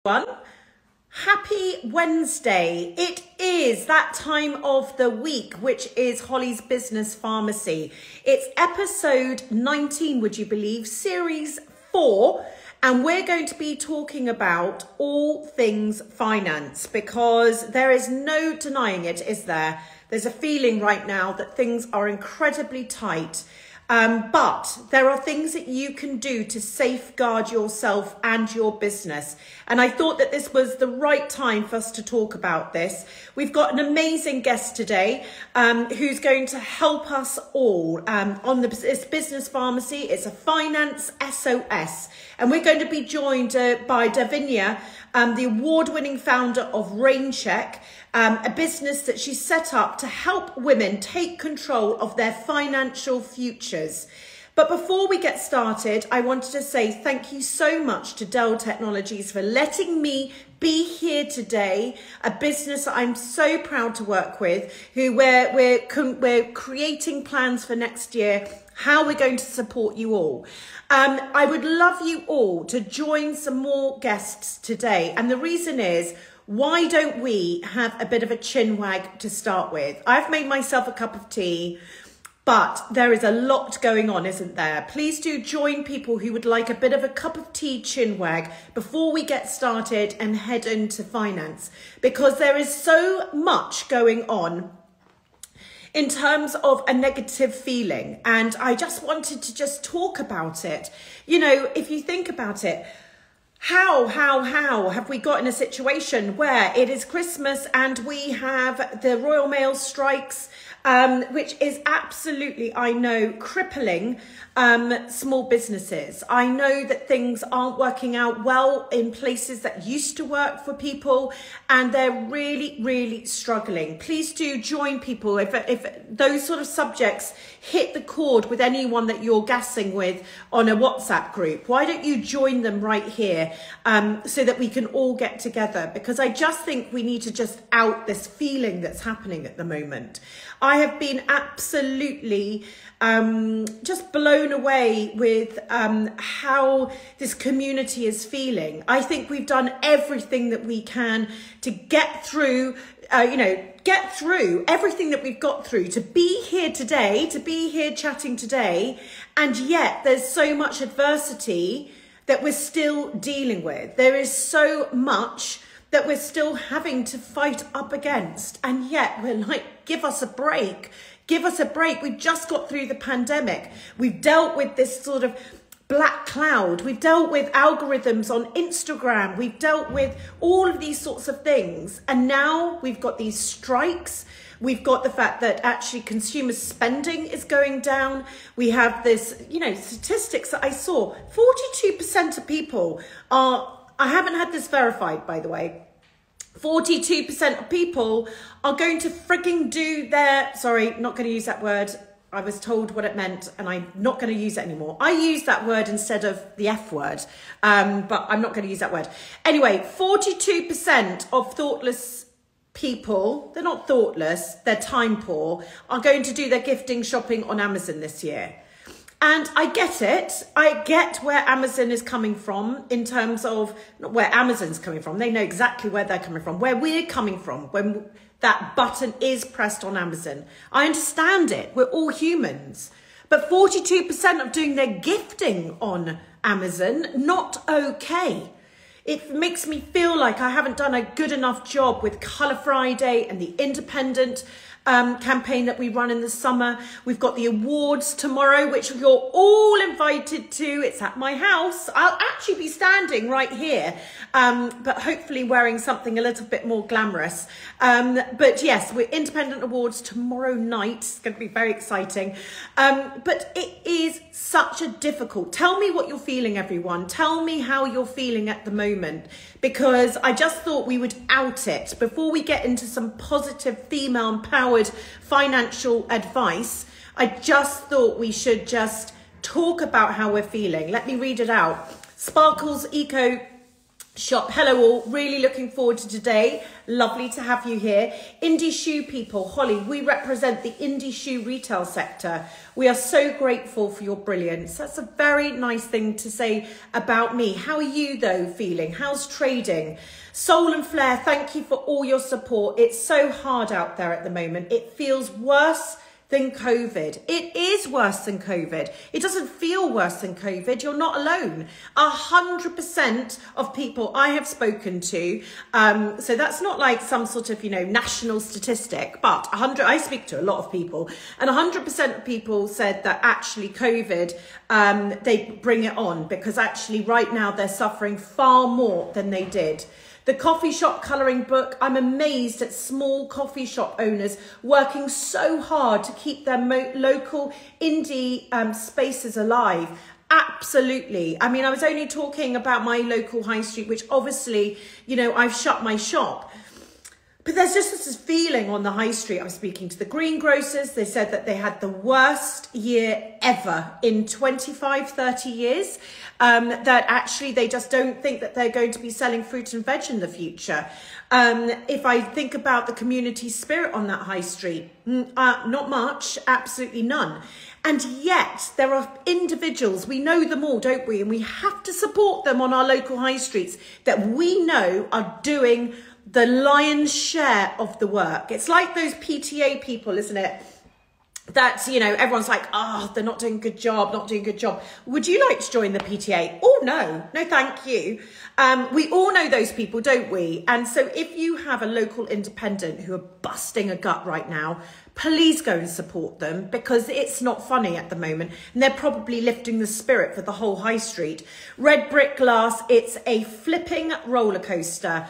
everyone. Happy Wednesday. It is that time of the week, which is Holly's Business Pharmacy. It's episode 19, would you believe, series 4. And we're going to be talking about all things finance because there is no denying it, is there? There's a feeling right now that things are incredibly tight. But there are things that you can do to safeguard yourself and your business. And I thought that this was the right time for us to talk about this. We've got an amazing guest today who's going to help us all on this business pharmacy. It's a finance SOS. And we're going to be joined by Davinia, the award-winning founder of Raincheck, a business that she set up to help women take control of their financial futures. But before we get started, I wanted to say thank you so much to Dell Technologies for letting me be here today, a business that I'm so proud to work with, who we're creating plans for next year, how we're going to support you all. I would love you all to join some more guests today. And the reason is, why don't we have a bit of a chin wag to start with? I've made myself a cup of tea, but there is a lot going on, isn't there? Please do join people who would like a bit of a cup of tea chin wag before we get started and head into finance, because there is so much going on in terms of a negative feeling. And I just wanted to just talk about it. You know, if you think about it, how have we got in a situation where it is Christmas and we have the Royal Mail strikes, which is absolutely, I know, crippling small businesses. I know that things aren't working out well in places that used to work for people, and they're really, really struggling. Please do join people if those sort of subjects hit the chord with anyone that you're gassing with on a WhatsApp group. Why don't you join them right here so that we can all get together? Because I just think we need to just out this feeling that's happening at the moment. I have been absolutely just blown away with how this community is feeling. I think we've done everything that we can to get through, get through everything that we've got through to be here today, to be here chatting today. And yet there's so much adversity that we're still dealing with. There is so much that we're still having to fight up against. And yet we're like, give us a break. Give us a break. We've just got through the pandemic. We've dealt with this sort of black cloud. We've dealt with algorithms on Instagram. We've dealt with all of these sorts of things. And now we've got these strikes. We've got the fact that actually consumer spending is going down. We have this, statistics that I saw. 42% of people are, I haven't had this verified, by the way. 42% of people are going to frigging do their, sorry, not going to use that word. I was told what it meant and I'm not going to use it anymore. I use that word instead of the F word, but I'm not going to use that word. Anyway, 42% of thoughtless people, they're not thoughtless, they're time poor, are going to do their gifting shopping on Amazon this year. And I get it. I get where Amazon is coming from in terms of, not where Amazon's coming from. They know exactly where they're coming from, where we're coming from when that button is pressed on Amazon. I understand it. We're all humans. But 42% of doing their gifting on Amazon, not okay. It makes me feel like I haven't done a good enough job with Colour Friday and the Independent campaign that we run in the summer. We've got the awards tomorrow, which you're all invited to. It's at my house. I'll actually be standing right here, but hopefully wearing something a little bit more glamorous. But yes, we're Independent Awards tomorrow night. It's going to be very exciting. But it is such a difficult. Tell me what you're feeling, everyone. Tell me how you're feeling at the moment, because I just thought we would out it before we get into some positive female empowered financial advice. I just thought we should just talk about how we're feeling. Let me read it out. Sparkles Eco shop. Hello all, really looking forward to today. Lovely to have you here. Indie shoe people, Holly, we represent the indie shoe retail sector. We are so grateful for your brilliance. That's a very nice thing to say about me. How are you though feeling? How's trading? Soul and Flair, thank you for all your support. It's so hard out there at the moment. It feels worse than COVID. It is worse than COVID. It doesn't feel worse than COVID. You're not alone. 100% of people I have spoken to, so that's not like some sort of, national statistic, but I speak to a lot of people, and 100% of people said that actually COVID, they bring it on, because actually right now they're suffering far more than they did. The coffee shop colouring book, I'm amazed at small coffee shop owners working so hard to keep their local indie spaces alive. Absolutely. I mean, I was only talking about my local high street, which obviously, I've shut my shop. But there's just this feeling on the high street. I was speaking to the greengrocers. They said that they had the worst year ever in 25, 30 years. That actually they just don't think that they're going to be selling fruit and veg in the future. If I think about the community spirit on that high street, not much, absolutely none. And yet there are individuals, we know them all, don't we? And we have to support them on our local high streets that we know are doing the lion's share of the work. It's like those PTA people, isn't it? That, everyone's like, they're not doing a good job, not doing a good job. Would you like to join the PTA? Oh, no, thank you. We all know those people, don't we? And so if you have a local independent who are busting a gut right now, please go and support them, because it's not funny at the moment. And they're probably lifting the spirit for the whole high street. Red Brick Glass, it's a flipping roller coaster.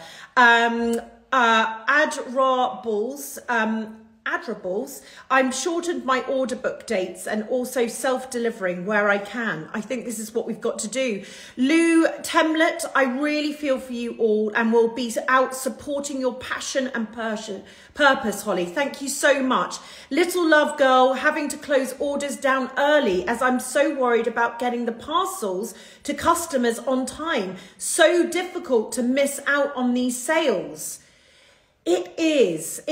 Adrables, I'm shortened my order book dates and also self-delivering where I can. I think this is what we've got to do. Lou Temlet, I really feel for you all and will be out supporting your passion and purpose, Holly. Thank you so much. Little Love Girl, having to close orders down early as I'm so worried about getting the parcels to customers on time. So difficult to miss out on these sales. It is.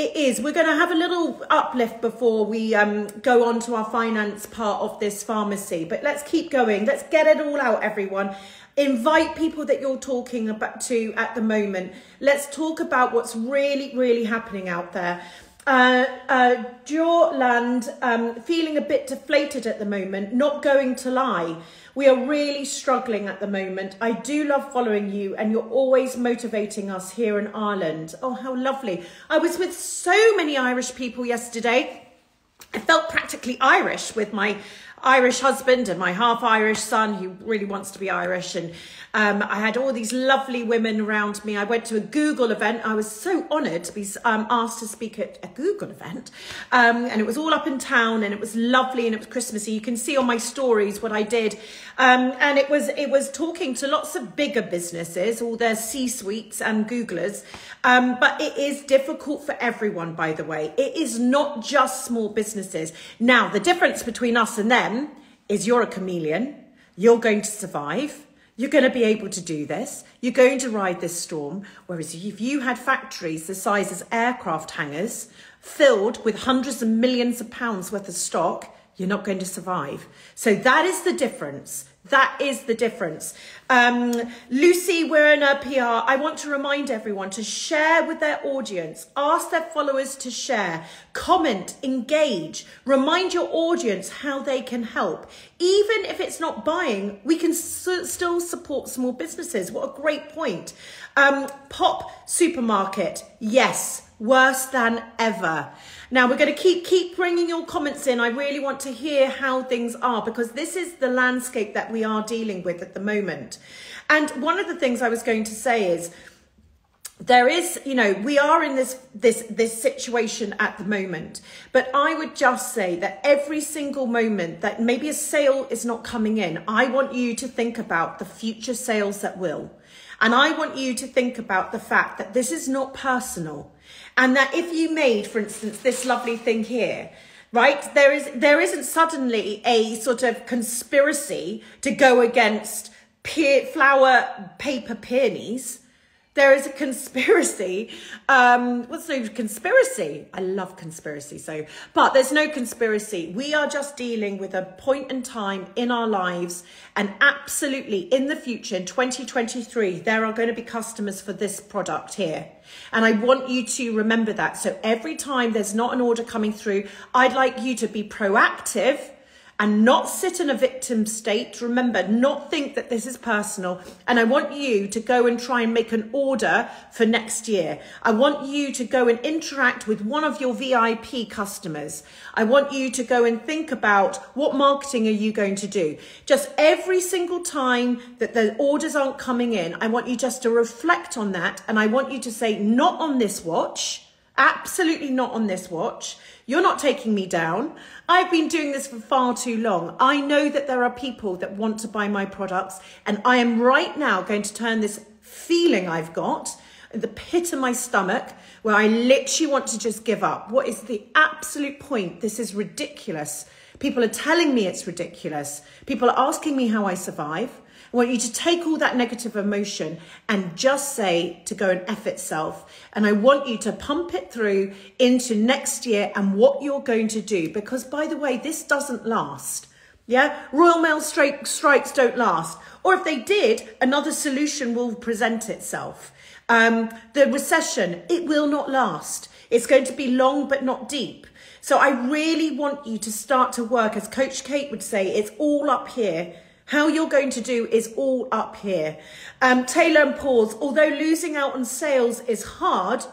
We're going to have a little uplift before we go on to our finance part of this pharmacy. But let's keep going. Let's get it all out, everyone. Invite people that you're talking about to at the moment. Let's talk about what's really, really happening out there. Jawland, feeling a bit deflated at the moment, not going to lie. We are really struggling at the moment. I do love following you and you're always motivating us here in Ireland. Oh, how lovely. I was with so many Irish people yesterday. I felt practically Irish with my Irish husband and my half Irish son who really wants to be Irish. And I had all these lovely women around me. I went to a Google event. I was so honoured to be asked to speak at a Google event. And it was all up in town and it was lovely and it was Christmassy. You can see on my stories what I did. And it was talking to lots of bigger businesses, all their C-suites and Googlers. But it is difficult for everyone, by the way. It is not just small businesses. Now, the difference between us and them is you're a chameleon. You're going to survive. You're going to be able to do this. You're going to ride this storm. Whereas if you had factories the size as aircraft hangars filled with hundreds of millions of pounds worth of stock, you're not going to survive. So that is the difference. That is the difference. Lucy, we're in a PR. I want to remind everyone to share with their audience. Ask their followers to share. Comment, engage. Remind your audience how they can help. Even if it's not buying, we can still support small businesses. What a great point. Pop supermarket. Yes, worse than ever. Now we're going to keep bringing your comments in. I really want to hear how things are because this is the landscape that we are dealing with at the moment. And one of the things I was going to say is there is, we are in this situation at the moment, but I would just say that every single moment that maybe a sale is not coming in, I want you to think about the future sales that will. And I want you to think about the fact that this is not personal. And that if you made, for instance, this lovely thing here, right, there isn't suddenly a sort of conspiracy to go against flower paper peonies. there is a conspiracy. What's no conspiracy? I love conspiracy. But there's no conspiracy. We are just dealing with a point in time in our lives, and absolutely in the future, in 2023, there are going to be customers for this product here. And I want you to remember that. So every time there's not an order coming through, I'd like you to be proactive and not sit in a victim state. Remember, not think that this is personal. And I want you to go and try and make an order for next year. I want you to go and interact with one of your VIP customers. I want you to go and think about what marketing are you going to do. Just every single time that the orders aren't coming in, I want you just to reflect on that. And I want you to say, not on this watch. Absolutely not on this watch. You're not taking me down. I've been doing this for far too long. I know that there are people that want to buy my products, and I am right now going to turn this feeling I've got in the pit of my stomach, where I literally want to just give up. What is the absolute point? This is ridiculous. People are telling me it's ridiculous. People are asking me how I survive. I want you to take all that negative emotion and just say to go and F itself. And I want you to pump it through into next year and what you're going to do. Because, by the way, this doesn't last. Yeah, Royal Mail strikes don't last. Or if they did, another solution will present itself. The recession, it will not last. It's going to be long but not deep. So I really want you to start to work, as Coach Kate would say, it's all up here. How you're going to do is all up here. Taylor and Paul's, although losing out on sales is hard,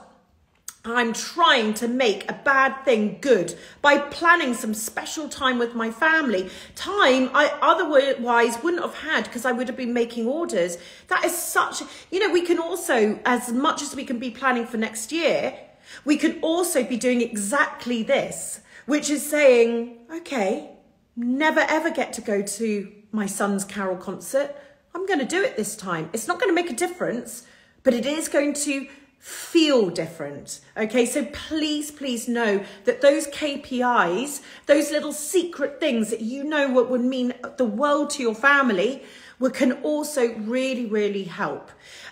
I'm trying to make a bad thing good by planning some special time with my family. Time I otherwise wouldn't have had because I would have been making orders. That is such, we can also, as much as we can be planning for next year, we could also be doing exactly this, which is saying, okay, never ever get to go to my son's carol concert. I'm going to do it this time. It's not going to make a difference, but it is going to feel different. Okay, so please know that those KPIs, those little secret things that what would mean the world to your family, can also really help.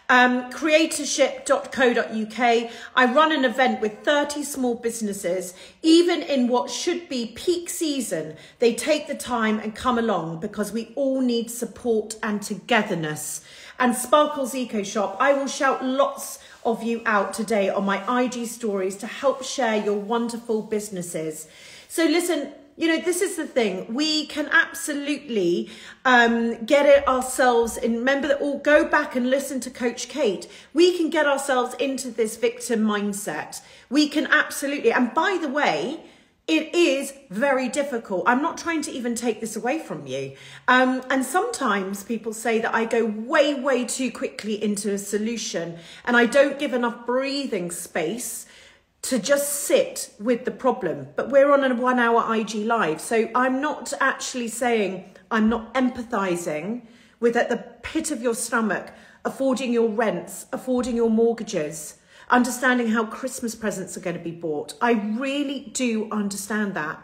Creatorship.co.uk. I run an event with 30 small businesses. Even in what should be peak season, they take the time and come along because we all need support and togetherness. And Sparkle's Eco Shop, I will shout lots of you out today on my IG stories to help share your wonderful businesses. So listen, this is the thing. We can absolutely get it ourselves. And remember that all go back and listen to Coach Kate. We can get ourselves into this victim mindset. We can absolutely. And by the way, it is very difficult. I'm not trying to even take this away from you. And sometimes people say that I go way too quickly into a solution and I don't give enough breathing space to just sit with the problem. But we're on a 1 hour IG live. So I'm not actually saying, I'm not empathizing with at the pit of your stomach, affording your rents, affording your mortgages, understanding how Christmas presents are going to be bought. I really do understand that.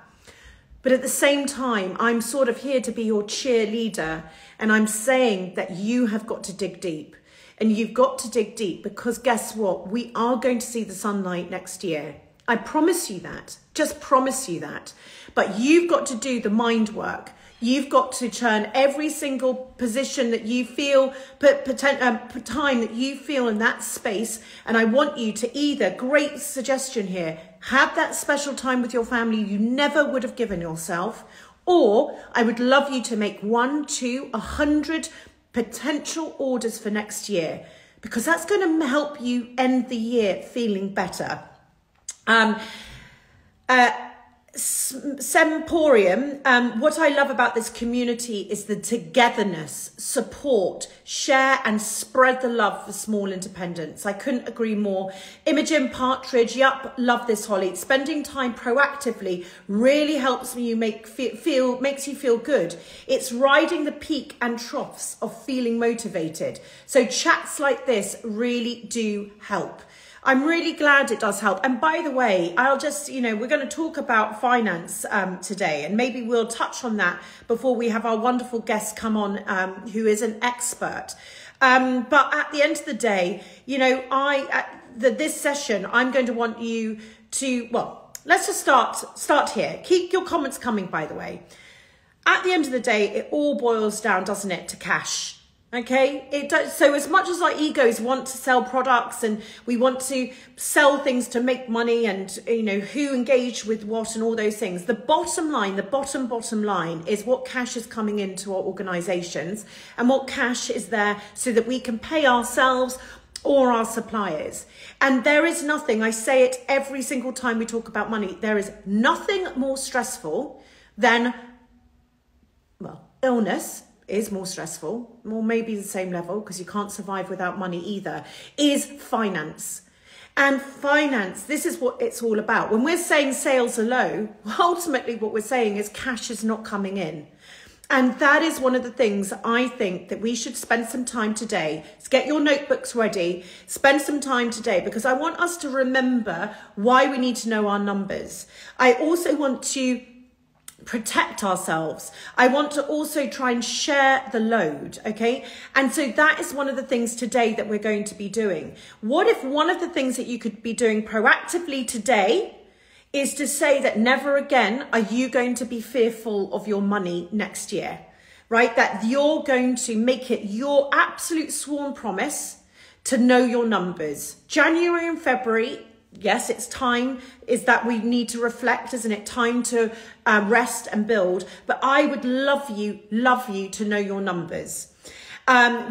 But at the same time, I'm sort of here to be your cheerleader. And I'm saying that you have got to dig deep. And you've got to dig deep because guess what? We are going to see the sunlight next year. I promise you that. Just promise you that. But you've got to do the mind work. You've got to turn every single position that you feel, time that you feel in that space. And I want you to either, great suggestion here, have that special time with your family you never would have given yourself. Or I would love you to make 1, 2, 100 potential orders for next year, because that's going to help you end the year feeling better. Semporium, what I love about this community is the togetherness, support, share and spread the love for small independents. I couldn't agree more. Imogen Partridge, yup, love this, Holly. Spending time proactively really helps you makes you feel good. It's riding the peak and troughs of feeling motivated. So chats like this really do help. I'm really glad it does help. And by the way, I'll just, we're going to talk about finance today, and maybe we'll touch on that before we have our wonderful guest come on, who is an expert. But at the end of the day, you know, this session, I'm going to want you to, well, let's just start here. Keep your comments coming, by the way. At the end of the day, it all boils down, doesn't it, to cash. Okay, it does. So as much as our egos want to sell products and we want to sell things to make money and, you know, who engaged with what and all those things, the bottom line, the bottom line is what cash is coming into our organizations and what cash is there so that we can pay ourselves or our suppliers. And there is nothing, I say it every single time we talk about money, there is nothing more stressful than, well, illness is more stressful, or maybe the same level, because you can't survive without money either, is finance. And finance, this is what it's all about. When we're saying sales are low, ultimately what we're saying is cash is not coming in. And that is one of the things I think that we should spend some time today. So get your notebooks ready, spend some time today, because I want us to remember why we need to know our numbers. I also want to protect ourselves. I want to also try and share the load, okay? And so that is one of the things today that we're going to be doing. What if one of the things that you could be doing proactively today is to say that never again are you going to be fearful of your money next year, right? That you're going to make it your absolute sworn promise to know your numbers. January and February, yes, it's time, is that we need to reflect, isn't it? Time to rest and build. But I would love you to know your numbers.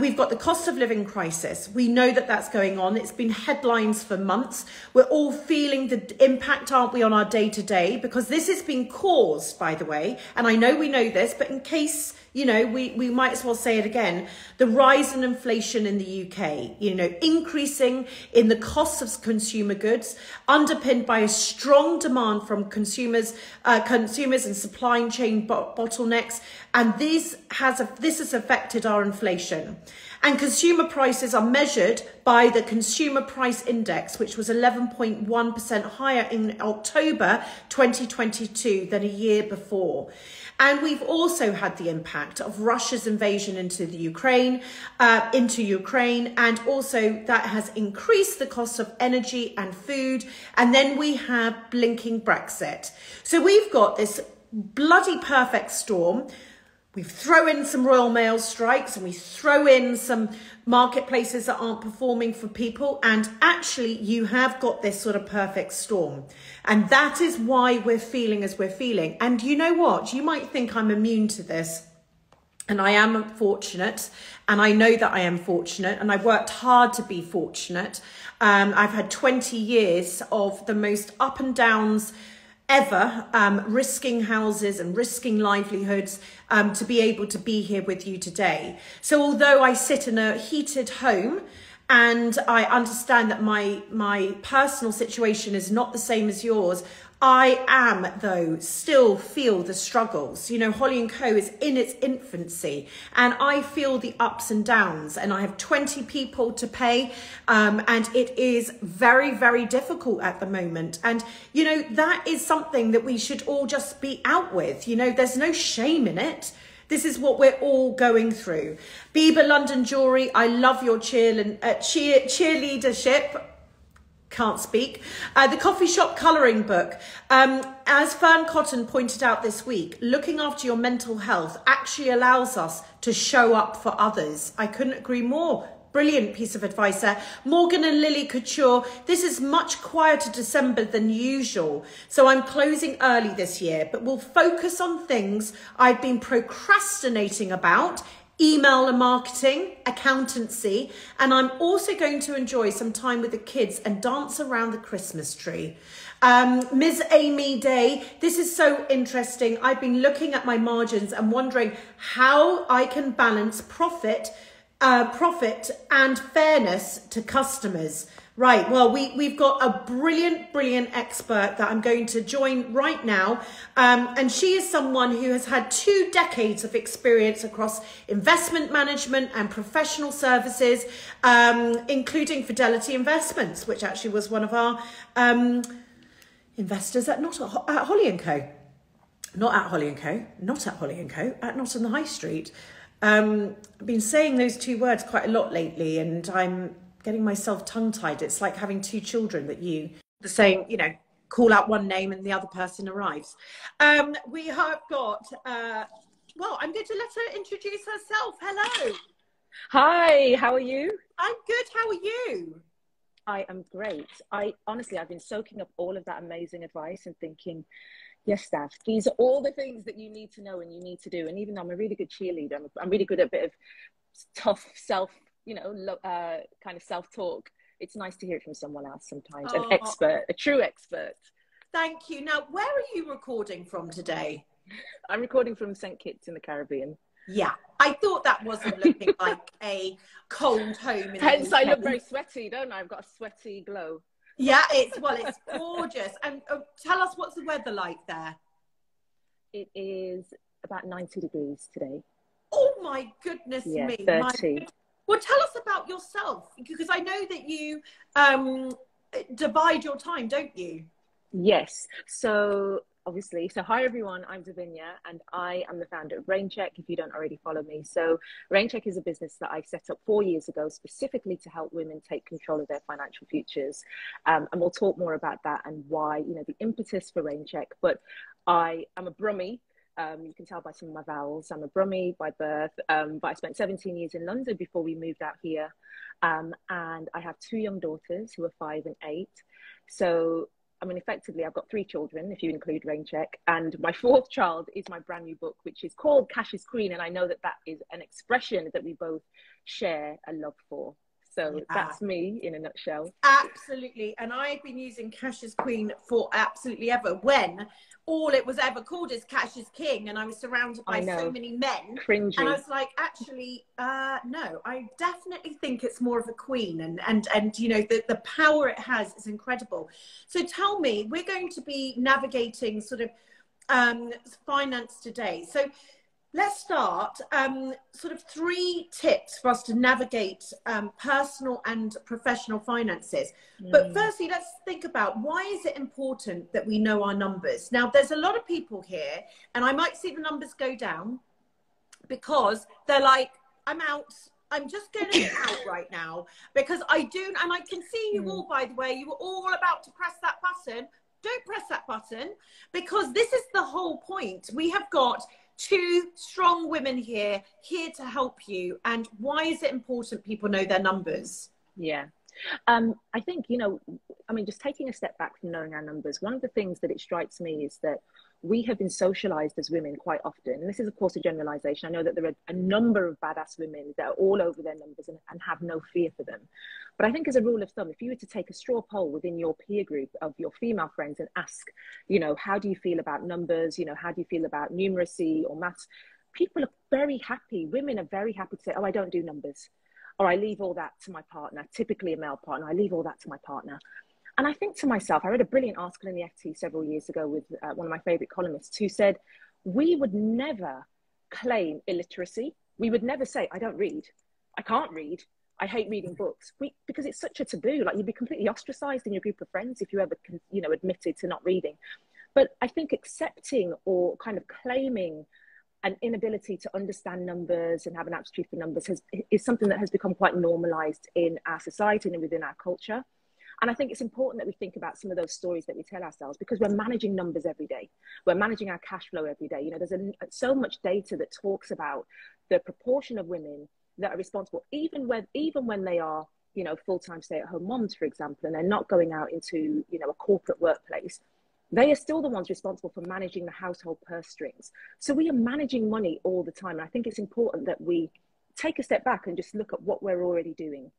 We've got the cost of living crisis. We know that that's going on. It's been headlines for months. We're all feeling the impact, aren't we, on our day to day? Because this has been caused, by the way, and I know we know this, but in case, you know, we might as well say it again, the rise in inflation in the UK, you know, increasing in the costs of consumer goods, underpinned by a strong demand from consumers and supply chain bottlenecks. And this has affected our inflation. And consumer prices are measured by the Consumer Price Index, which was 11.1% higher in October 2022 than a year before. And we've also had the impact of Russia's invasion into Ukraine, and also that has increased the cost of energy and food. And then we have blinking Brexit. So we've got this bloody perfect storm. We throw in some Royal Mail strikes and we throw in some marketplaces that aren't performing for people. And actually you have got this sort of perfect storm. And that is why we're feeling as we're feeling. And you know what? You might think I'm immune to this. And I am fortunate. And I know that I am fortunate. And I've worked hard to be fortunate. I've had 20 years of the most up and downs ever, risking houses and risking livelihoods to be able to be here with you today. So although I sit in a heated home and I understand that my personal situation is not the same as yours, I am, though, still feel the struggles. You know, Holly&Co is in its infancy and I feel the ups and downs, and I have 20 people to pay and it is very, very difficult at the moment. And, you know, that is something that we should all just be out with. You know, there's no shame in it. This is what we're all going through. Bieber London Jewelry, I love your cheerleadership. Can't speak. The coffee shop colouring book. As Fern Cotton pointed out this week, looking after your mental health actually allows us to show up for others. I couldn't agree more. Brilliant piece of advice there. Morgan and Lily Couture. This is much quieter December than usual. So I'm closing early this year, but we'll focus on things I've been procrastinating about. Email and marketing, accountancy, and I'm also going to enjoy some time with the kids and dance around the Christmas tree. Ms. Amy Day, this is so interesting. I've been looking at my margins and wondering how I can balance profit and fairness to customers. Right, well, we've got a brilliant expert that I'm going to join right now. And she is someone who has had 2 decades of experience across investment management and professional services, including Fidelity Investments, which actually was one of our investors at Holly&Co. Not at Holly&Co, not on the High Street. I've been saying those two words quite a lot lately, and I'm getting myself tongue-tied. It's like having two children that you, the same, you know, call out one name and the other person arrives. We have got, well, I'm going to let her introduce herself. Hello. Hi, how are you? I'm good. How are you? I am great. Honestly, I've been soaking up all of that amazing advice and thinking, yes, Steph, these are all the things that you need to know and you need to do. And even though I'm a really good cheerleader, I'm really good at a bit of tough self, kind of self-talk. It's nice to hear it from someone else sometimes, an expert, a true expert. Thank you. Now, where are you recording from today? I'm recording from St. Kitts in the Caribbean. Yeah, I thought that wasn't looking like a cold home. Hence, I look very sweaty, don't I? I've got a sweaty glow. Yeah, it's gorgeous. And tell us, what's the weather like there? It is about 90 degrees today. Oh my goodness me. 30. Well, tell us about yourself, because I know that you divide your time, don't you? Yes. So obviously, hi everyone, I'm Davinia and I am the founder of RainCheck, if you don't already follow me. So RainCheck is a business that I set up 4 years ago specifically to help women take control of their financial futures. And we'll talk more about that and why, the impetus for RainCheck. But I am a Brummie. You can tell by some of my vowels. I'm a Brummie by birth, but I spent 17 years in London before we moved out here. And I have 2 young daughters who are 5 and 8. So effectively, I've got 3 children, if you include RainCheck, and my 4th child is my brand new book, which is called Cash is Queen, and I know that that is an expression that we both share a love for. So that's me in a nutshell. Absolutely. And I've been using Cash is Queen for absolutely ever, when all it was ever called is Cash is King, and I was surrounded by so many men. Cringy. And I was like, actually, no, I definitely think it's more of a queen, and the power it has is incredible. So tell me, we're going to be navigating sort of finance today. So let's start sort of 3 tips for us to navigate personal and professional finances. But firstly, let's think about, why is it important that we know our numbers? Now, there's a lot of people here, and I might see the numbers go down because they're like, I'm out. I'm just going to be out right now because I do. And I can see you all, by the way, you were all about to press that button. Don't press that button, because this is the whole point. We have got 2 strong women here to help you. And why is it important people know their numbers? Yeah. I think, just taking a step back from knowing our numbers, one of the things that it strikes me is that we have been socialized as women quite often. And this is, of course, a generalization. I know that there are a number of badass women that are all over their numbers and have no fear for them. But I think, as a rule of thumb, if you were to take a straw poll within your peer group of your female friends and ask, how do you feel about numbers? How do you feel about numeracy or maths? People are very happy. Women are very happy to say, oh, I don't do numbers. Or I leave all that to my partner, typically a male partner. I leave all that to my partner. And I think to myself, I read a brilliant article in the FT several years ago with one of my favorite columnists who said, we would never claim illiteracy. We would never say, I don't read. I can't read. I hate reading books. Because it's such a taboo. Like, you'd be completely ostracized in your group of friends if you ever, admitted to not reading. But I think accepting or kind of claiming an inability to understand numbers and have an aptitude for numbers is something that has become quite normalized in our society and within our culture. And I think it's important that we think about some of those stories that we tell ourselves, because we're managing numbers every day. We're managing our cash flow every day. There's so much data that talks about the proportion of women that are responsible, even when they are, full-time stay-at-home moms, for example, and they're not going out into, a corporate workplace. They are still the ones responsible for managing the household purse strings. So we are managing money all the time. And I think it's important that we take a step back and just look at what we're already doing.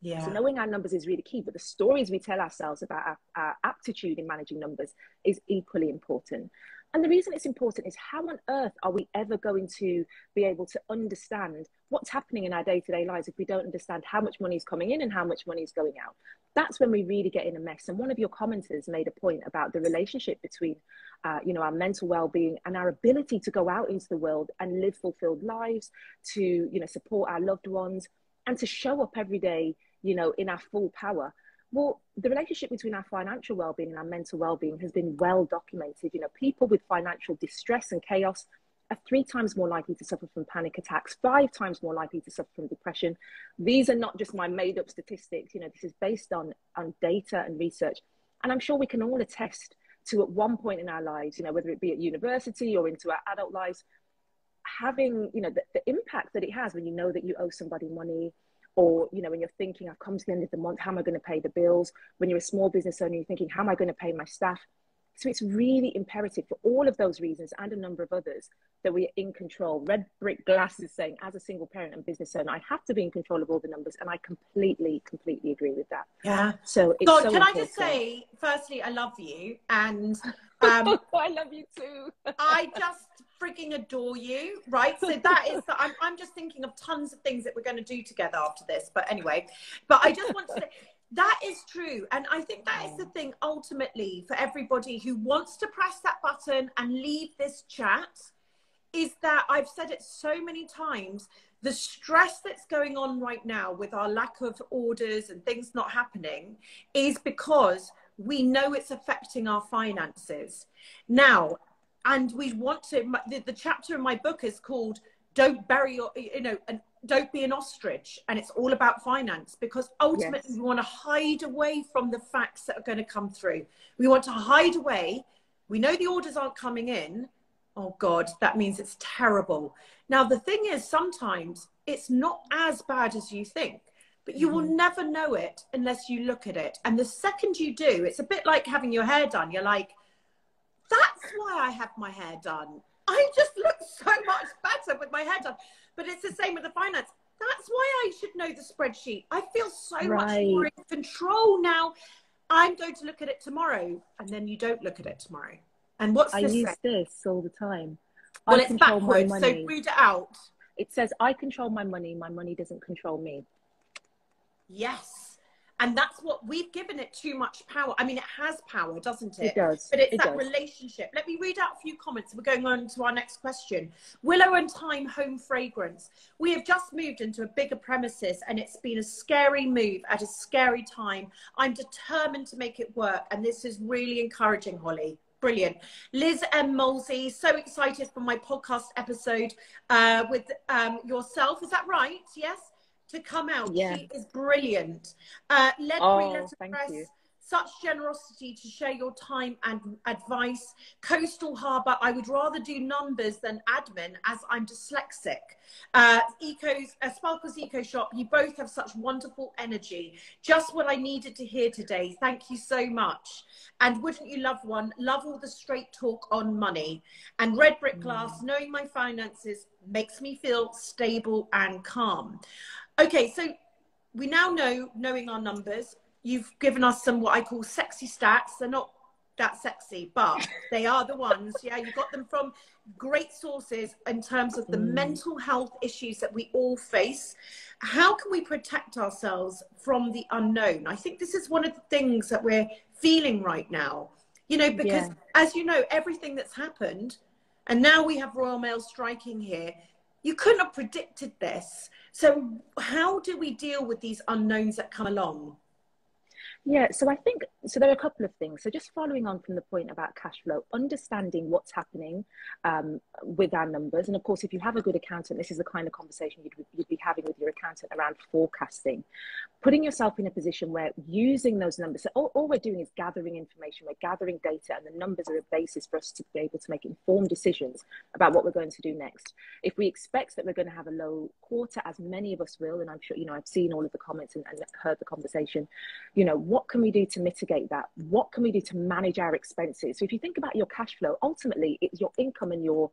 Yeah. So knowing our numbers is really key, but the stories we tell ourselves about our aptitude in managing numbers is equally important. And the reason it's important is, how on earth are we ever going to be able to understand what's happening in our day-to-day lives if we don't understand how much money is coming in and how much money is going out? That's when we really get in a mess. And one of your commenters made a point about the relationship between, our mental well-being and our ability to go out into the world and live fulfilled lives, to, support our loved ones, and to show up every day, in our full power. Well, the relationship between our financial well-being and our mental well-being has been well documented. People with financial distress and chaos are 3 times more likely to suffer from panic attacks, 5 times more likely to suffer from depression. These are not just my made up statistics. You know, this is based on data and research. And I'm sure we can all attest to, at one point in our lives, you know, whether it be at university or into our adult lives, having, you know, the impact that it has when you know that you owe somebody money, or, you know, when you're thinking, I've come to the end of the month, how am I going to pay the bills? When you're a small business owner, you're thinking, how am I going to pay my staff? So it's really imperative for all of those reasons and a number of others that we are in control. Red Brick Glass is saying, as a single parent and business owner, I have to be in control of all the numbers. And I completely agree with that. Yeah. So it's God, so can important. I just say, firstly, I love you. And I love you too. I just freaking adore you, right? So that is, I'm just thinking of tons of things that we're going to do together after this. But anyway, but I just want to say, that is true. And I think that is the thing, ultimately, for everybody who wants to press that button and leave this chat, is that I've said it so many times, the stress that's going on right now with our lack of orders and things not happening is because we know it's affecting our finances. Now, and we want to, the chapter in my book is called Don't Bury Your, you know, and Don't Be an Ostrich. And it's all about finance, because ultimately we want to hide away from the facts that are going to come through. We want to hide away. We know the orders aren't coming in. Oh God, that means it's terrible. Now, the thing is, sometimes it's not as bad as you think, but you will never know it unless you look at it. And the second you do, it's a bit like having your hair done. You're like, that's why I have my hair done. I just look so much better with my hair done. But it's the same with the finance. That's why I should know the spreadsheet. I feel so much more in control now. I'm going to look at it tomorrow. And then you don't look at it tomorrow. And what's this? I use this all the time. Well, it's backwards, so read it out. It says, I control my money doesn't control me. Yes. And that's what we've given it too much power. I mean, it has power, doesn't it? It does. But it's that relationship. Let me read out a few comments. We're going on to our next question. Willow and Thyme Home Fragrance. We have just moved into a bigger premises and it's been a scary move at a scary time. I'm determined to make it work. And this is really encouraging, Holly. Brilliant. Liz M. Molsey, so excited for my podcast episode with yourself. Is that right? Yes? To come out. Yeah. She is brilliant. Thank you. Such generosity to share your time and advice. Coastal Harbour, I would rather do numbers than admin as I'm dyslexic. Sparkles Eco Shop, you both have such wonderful energy. Just what I needed to hear today. Thank you so much. And wouldn't you love one? Love all the straight talk on money. And Red Brick Glass, knowing my finances makes me feel stable and calm. Okay, so we now know, knowing our numbers, you've given us some what I call sexy stats. They're not that sexy, but they are the ones. Yeah, you got them from great sources in terms of the mental health issues that we all face. How can we protect ourselves from the unknown? I think this is one of the things that we're feeling right now, you know, because as you know, everything that's happened, and now we have Royal Mail striking here, you couldn't have predicted this. So how do we deal with these unknowns that come along? Yeah, so I think, so there are a couple of things. So just following on from the point about cash flow, understanding what's happening with our numbers. And of course, if you have a good accountant, this is the kind of conversation you'd be having with your accountant around forecasting. Putting yourself in a position where using those numbers, so all we're doing is gathering information, we're gathering data, and the numbers are a basis for us to be able to make informed decisions about what we're going to do next. If we expect that we're going to have a low quarter, as many of us will, and I'm sure, you know, I've seen all of the comments and heard the conversation, you know, what can we do to mitigate that? What can we do to manage our expenses? So if you think about your cash flow, ultimately it's your income and your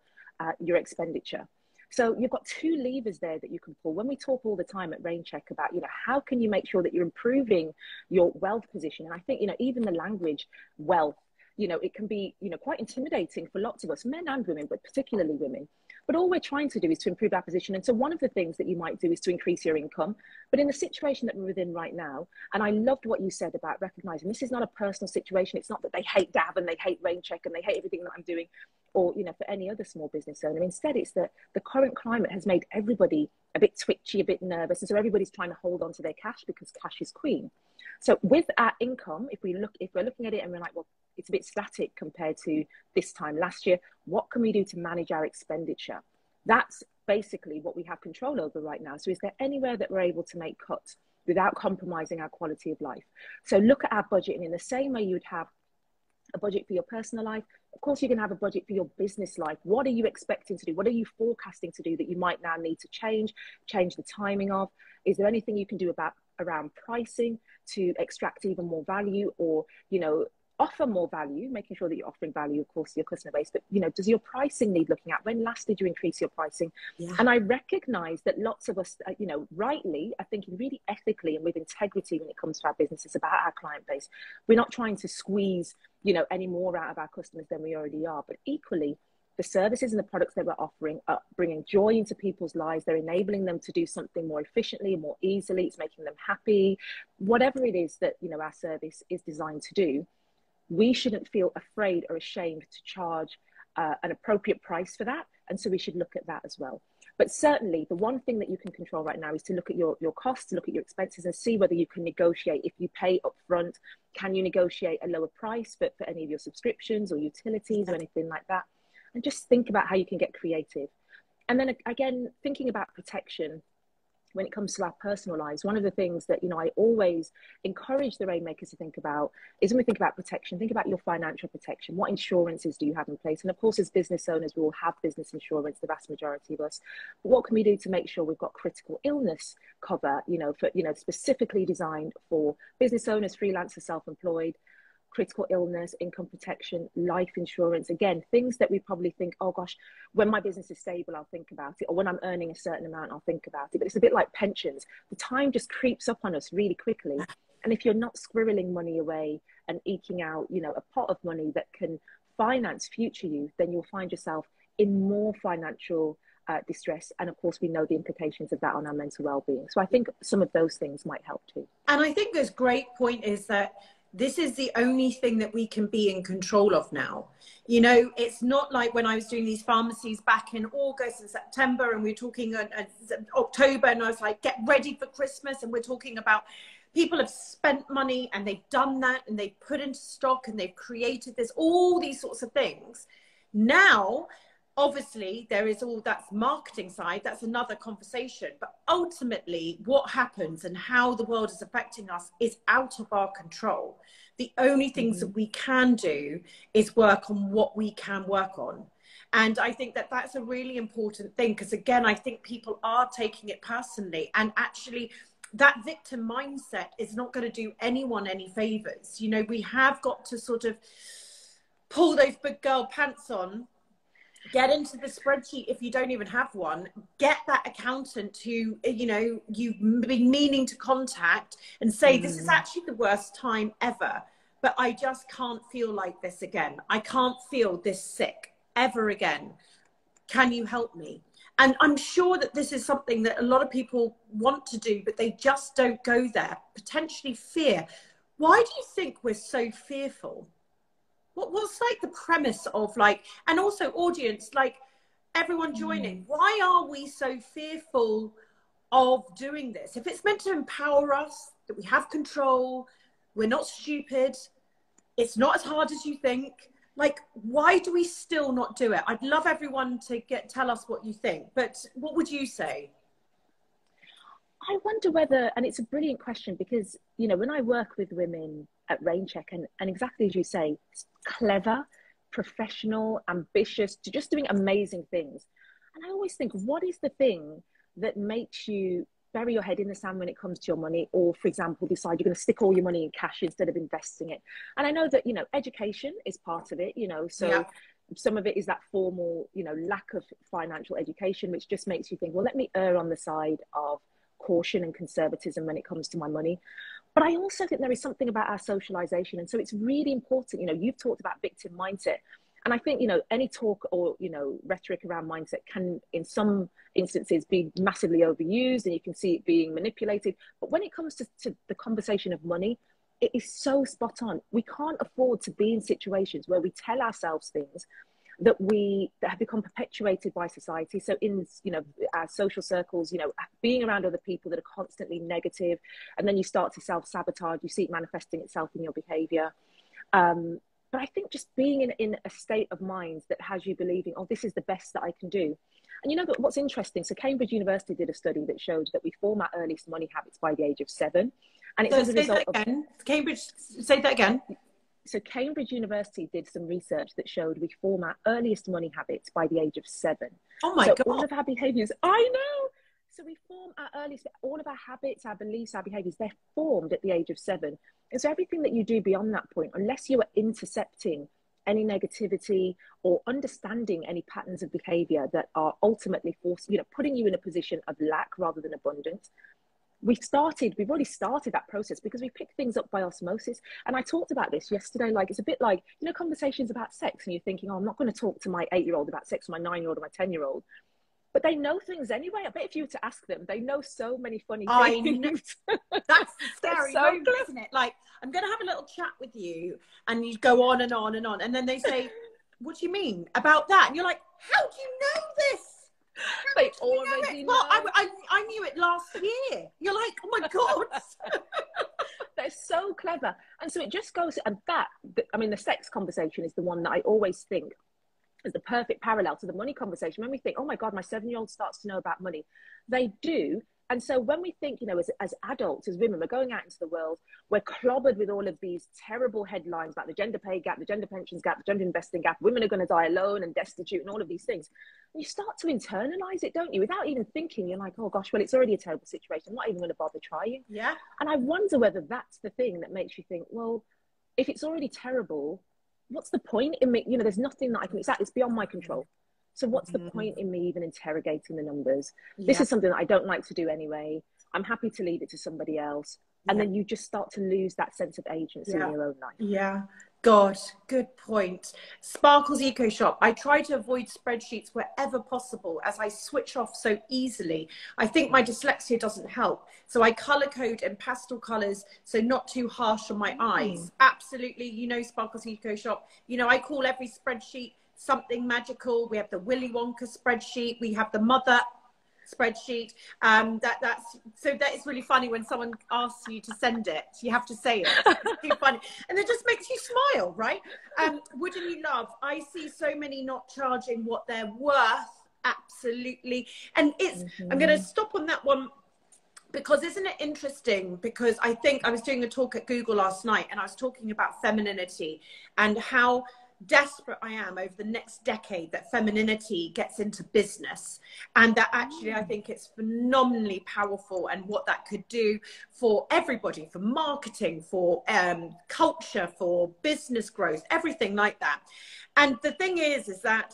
expenditure. So you've got two levers there that you can pull. When we talk all the time at Raincheck about, you know, how can you make sure that you're improving your wealth position? And I think, you know, even the language wealth, you know, it can be, you know, quite intimidating for lots of us, men and women, but particularly women. But all we're trying to do is to improve our position. And so one of the things that you might do is to increase your income. But in the situation that we're within right now, and I loved what you said about recognizing this is not a personal situation. It's not that they hate Dav and they hate Raincheck and they hate everything that I'm doing, or, you know, for any other small business owner. Instead, it's that the current climate has made everybody a bit twitchy, a bit nervous. And so everybody's trying to hold on to their cash because cash is queen. So with our income, if we're looking at it and we're like, well, it's a bit static compared to this time last year. What can we do to manage our expenditure? That's basically what we have control over right now. So is there anywhere that we're able to make cuts without compromising our quality of life? So look at our budget, and in the same way you'd have a budget for your personal life, of course you can have a budget for your business life. What are you expecting to do? What are you forecasting to do that you might now need to change the timing of? Is there anything you can do around pricing to extract even more value, or, you know, offer more value, making sure that you're offering value, of course, to your customer base. But, you know, does your pricing need looking at? When last did you increase your pricing? Yeah. And I recognize that lots of us, you know, rightly are thinking really ethically and with integrity when it comes to our businesses about our client base. We're not trying to squeeze, you know, any more out of our customers than we already are. But equally, the services and the products that we're offering are bringing joy into people's lives. They're enabling them to do something more efficiently, more easily. It's making them happy. Whatever it is that, you know, our service is designed to do, we shouldn't feel afraid or ashamed to charge an appropriate price for that. And so we should look at that as well. But certainly the one thing that you can control right now is to look at your costs, to look at your expenses and see whether you can negotiate. If you pay upfront, can you negotiate a lower price for any of your subscriptions or utilities or anything like that? And just think about how you can get creative. And then again, thinking about protection when it comes to our personal lives, one of the things that, you know, I always encourage the Rainmakers to think about is when we think about protection, think about your financial protection. What insurances do you have in place? And of course, as business owners, we all have business insurance, the vast majority of us. But what can we do to make sure we've got critical illness cover, you know, for, you know, specifically designed for business owners, freelancers, self-employed, critical illness, income protection, life insurance. Again, things that we probably think, oh gosh, when my business is stable, I'll think about it. Or when I'm earning a certain amount, I'll think about it. But it's a bit like pensions. The time just creeps up on us really quickly. And if you're not squirreling money away and eking out, you know, a pot of money that can finance future you, then you'll find yourself in more financial distress. And of course, we know the implications of that on our mental well-being. So I think some of those things might help too. And I think this great point is that this is the only thing that we can be in control of now. You know, it's not like when I was doing these pharmacies back in August and September, and we were talking October, and I was like, get ready for Christmas. And we're talking about people have spent money and they've done that and they've put into stock and they've created this, all these sorts of things. Now, obviously, there is all that's marketing side. That's another conversation. But ultimately, what happens and how the world is affecting us is out of our control. The only things that we can do is work on what we can work on. And I think that that's a really important thing, because again, I think people are taking it personally, and actually that victim mindset is not going to do anyone any favors. You know, we have got to sort of pull those big girl pants on. Get into the spreadsheet if you don't even have one. Get that accountant who, you know, you've been meaning to contact and say, this is actually the worst time ever, but I just can't feel like this again. I can't feel this sick ever again. Can you help me? And I'm sure that this is something that a lot of people want to do, but they just don't go there. Potentially fear. Why do you think we're so fearful? What's like the premise of, like, and also audience, like everyone joining, why are we so fearful of doing this? If it's meant to empower us, that we have control, we're not stupid, it's not as hard as you think, like, why do we still not do it? I'd love everyone to tell us what you think, but what would you say? I wonder whether, and it's a brilliant question, because, you know, when I work with women at Raincheck, and exactly as you say, clever, professional, ambitious, just doing amazing things. And I always think, what is the thing that makes you bury your head in the sand when it comes to your money? Or, for example, decide you're going to stick all your money in cash instead of investing it. And I know that, you know, education is part of it, you know, so yeah. Some of it is that formal, you know, lack of financial education, which just makes you think, well, let me err on the side of caution and conservatism when it comes to my money. But I also think there is something about our socialization. And so it's really important, you know, you've talked about victim mindset. And I think, you know, any talk or, you know, rhetoric around mindset can, in some instances, be massively overused, and you can see it being manipulated. But when it comes to the conversation of money, it is so spot on. We can't afford to be in situations where we tell ourselves things that have become perpetuated by society. So in, you know, our social circles, you know, being around other people that are constantly negative, and then you start to self-sabotage, you see it manifesting itself in your behavior. But I think just being in a state of mind that has you believing, oh, this is the best that I can do. And you know that what's interesting, so Cambridge University did a study that showed that we form our earliest money habits by the age of 7. And it's So as a say result that again. Cambridge, say that again. so Cambridge University did some research that showed we form our earliest money habits by the age of 7. Oh my so God. all of our behaviors, I know. So we form our earliest, all of our habits, our beliefs, our behaviors, they're formed at the age of 7. And so everything that you do beyond that point, unless you are intercepting any negativity or understanding any patterns of behavior that are ultimately putting you in a position of lack rather than abundance, we've already started that process because we pick things up by osmosis. And I talked about this yesterday, like it's a bit like, conversations about sex and you're thinking, oh, I'm not going to talk to my 8-year-old about sex, or my 9-year-old or my 10-year-old. But they know things anyway. I bet if you were to ask them, they know so many funny things. That's the scary so moment, isn't it? Like, I'm going to have a little chat with you, and you go on and on and on. And then they say, what do you mean about that? And you're like, how do you know this? They already know. Well, I knew it last year. You're like, oh my God. They're so clever. And so it just goes, and the sex conversation is the one that I always think is the perfect parallel to the money conversation. When we think, oh my God, my 7-year-old starts to know about money. They do. And so when we think, as adults, as women, we're going out into the world, we're clobbered with all of these terrible headlines about the gender pay gap, the gender pensions gap, the gender investing gap, women are going to die alone and destitute and all of these things. And you start to internalize it, don't you? Without even thinking, you're like, oh gosh, well, it's already a terrible situation. I'm not even going to bother trying. Yeah. And I wonder whether that's the thing that makes you think, well, if it's already terrible, what's the point in me? There's nothing that I can, it's beyond my control. So what's the point in me even interrogating the numbers? Yeah. This is something that I don't like to do anyway. I'm happy to leave it to somebody else. And then you just start to lose that sense of agency in your own life. Yeah. God, good point. Sparkle's Eco Shop. I try to avoid spreadsheets wherever possible as I switch off so easily. I think my dyslexia doesn't help. So I color code in pastel colors, so not too harsh on my eyes. Absolutely. Sparkle's Eco Shop. I call every spreadsheet something magical. We have the Willy Wonka spreadsheet. We have the mother spreadsheet. That is really funny when someone asks you to send it. You have to say it. It's too funny. And it just makes you smile, right? Wouldn't you love? I see so many not charging what they're worth. Absolutely. And I'm going to stop on that one. Because isn't it interesting? Because I think I was doing a talk at Google last night and I was talking about femininity and how desperate I am over the next decade that femininity gets into business, and that actually I think it's phenomenally powerful, and what that could do for everybody, for marketing, for culture, for business growth, everything like that. And the thing is that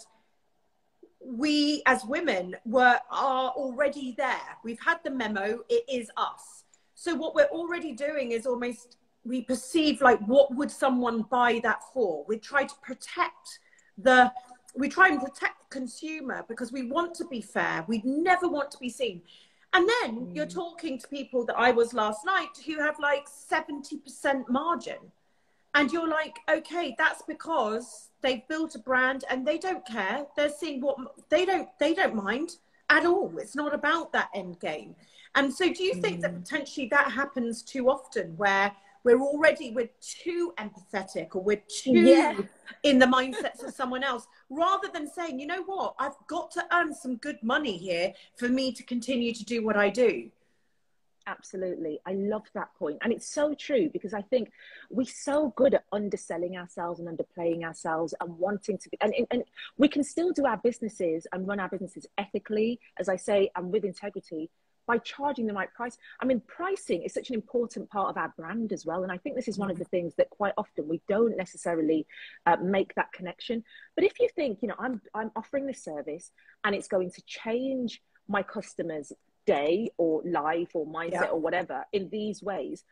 we as women are already there. We've had the memo, it is us. So what we're already doing is almost, we perceive like, what would someone buy that for? We try and protect the consumer because we want to be fair. We never want to be seen. And then you're talking to people that I was last night who have like 70% margin. And you're like, okay, that's because they've built a brand and they don't care. They're seeing what they don't mind at all. It's not about that end game. And so do you think that potentially that happens too often, where we're too empathetic, or we're too in the mindsets of someone else, rather than saying, you know what, I've got to earn some good money here for me to continue to do what I do? Absolutely. I love that point. And it's so true, because I think we're so good at underselling ourselves and underplaying ourselves and wanting to be, and we can still do our businesses and run our businesses ethically, as I say, and with integrity, by charging the right price. I mean, pricing is such an important part of our brand as well. And I think this is one of the things that quite often we don't necessarily make that connection. But if you think, I'm offering this service and it's going to change my customers' day or life or mindset or whatever in these ways,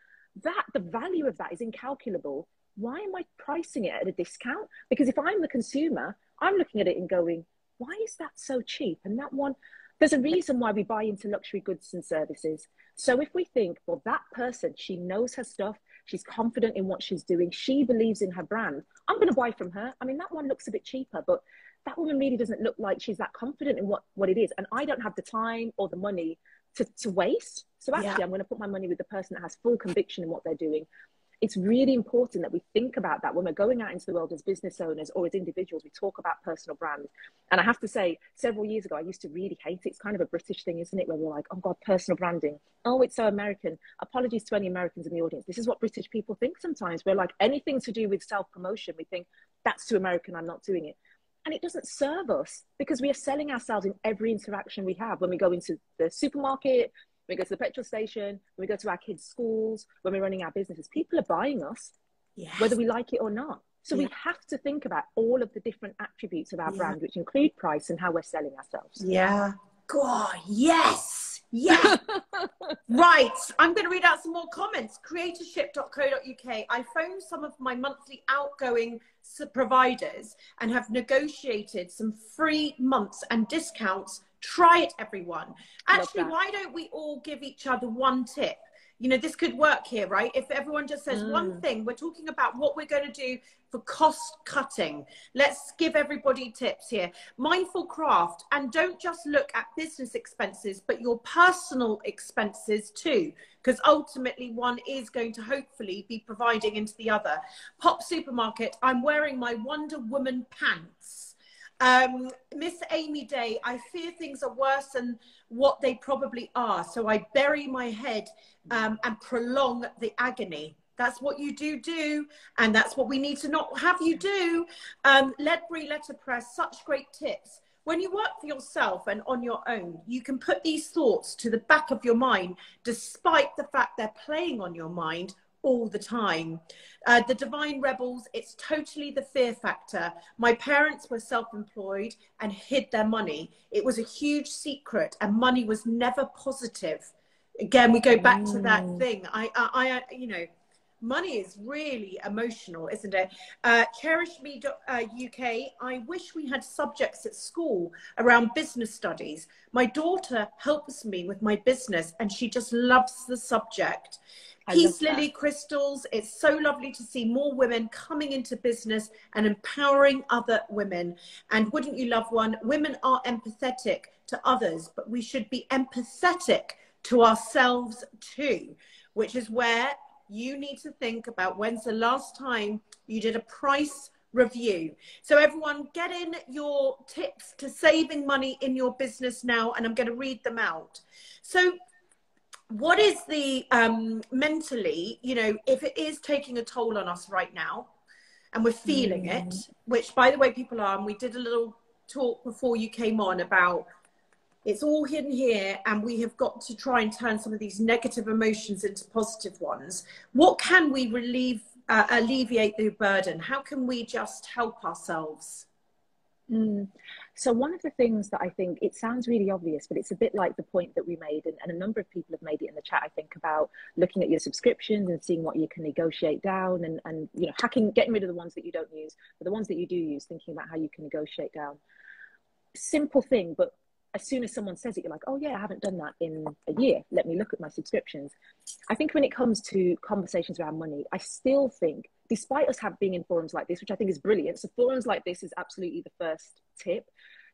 that the value of that is incalculable. Why am I pricing it at a discount? Because if I'm the consumer, I'm looking at it and going, why is that so cheap? And that one, there's a reason why we buy into luxury goods and services. So if we think, well, that person, she knows her stuff, she's confident in what she's doing, she believes in her brand, I'm going to buy from her. I mean, that one looks a bit cheaper, but that woman really doesn't look like she's that confident in what it is. And I don't have the time or the money to waste. So actually, I'm going to put my money with the person that has full conviction in what they're doing. it's really important that we think about that when we're going out into the world as business owners or as individuals. We talk about personal brands. And I have to say, several years ago, I used to really hate it. It's kind of a British thing, isn't it? Where we're like, oh God, personal branding. Oh, it's so American. Apologies to any Americans in the audience. This is what British people think sometimes. We're like, anything to do with self-promotion, we think that's too American, I'm not doing it. And it doesn't serve us, because we are selling ourselves in every interaction we have. When we go into the supermarket, when we go to the petrol station, when we go to our kids' schools, when we're running our businesses, people are buying us, Yes. whether we like it or not. So we have to think about all of the different attributes of our brand, which include price and how we're selling ourselves. Yeah. God, yes. Yes. Right. I'm going to read out some more comments. Creatorship.co.uk. I phoned some of my monthly outgoing providers and have negotiated some free months and discounts. Try it, everyone. Actually, why don't we all give each other one tip? You know, this could work here, right? If everyone just says one thing, we're talking about what we're going to do for cost cutting. Let's give everybody tips here. Mindful craft, and don't just look at business expenses, but your personal expenses too, because ultimately one is going to hopefully be providing into the other. Pop Supermarket, I'm wearing my Wonder Woman pants. Miss Amy Day, I fear things are worse than what they probably are, so I bury my head and prolong the agony. That's what you do, and that's what we need to not have you do. Ledbury Letterpress, such great tips. When you work for yourself and on your own, you can put these thoughts to the back of your mind, despite the fact they're playing on your mind all the time. The Divine Rebels, it's totally the fear factor. My parents were self-employed and hid their money. It was a huge secret, and money was never positive. Again, we go back to that thing. You know, money is really emotional, isn't it? CherishMe.uk, I wish we had subjects at school around business studies. My daughter helps me with my business and she just loves the subject. Peace Lily Crystals, it's so lovely to see more women coming into business and empowering other women. And wouldn't you love one? Women are empathetic to others, but we should be empathetic to ourselves too, which is where you need to think about when's the last time you did a price review. So everyone, get in your tips to saving money in your business now, and I'm going to read them out. So what is the mentally, you know, if it is taking a toll on us right now and we're feeling it, which by the way people are, and we did a little talk before you came on about it's all hidden here, and we have got to try and turn some of these negative emotions into positive ones. What can we alleviate the burden? How can we just help ourselves? So one of the things that I think, it sounds really obvious, but it's a bit like the point that we made, and a number of people have made it in the chat, I think, about looking at your subscriptions and seeing what you can negotiate down, and you know, getting rid of the ones that you don't use, but the ones that you do use, thinking about how you can negotiate down. Simple thing, but as soon as someone says it, you're like, oh yeah, I haven't done that in a year. Let me look at my subscriptions. I think when it comes to conversations around money, I still think, despite us being in forums like this, which I think is brilliant. So forums like this is absolutely the first tip.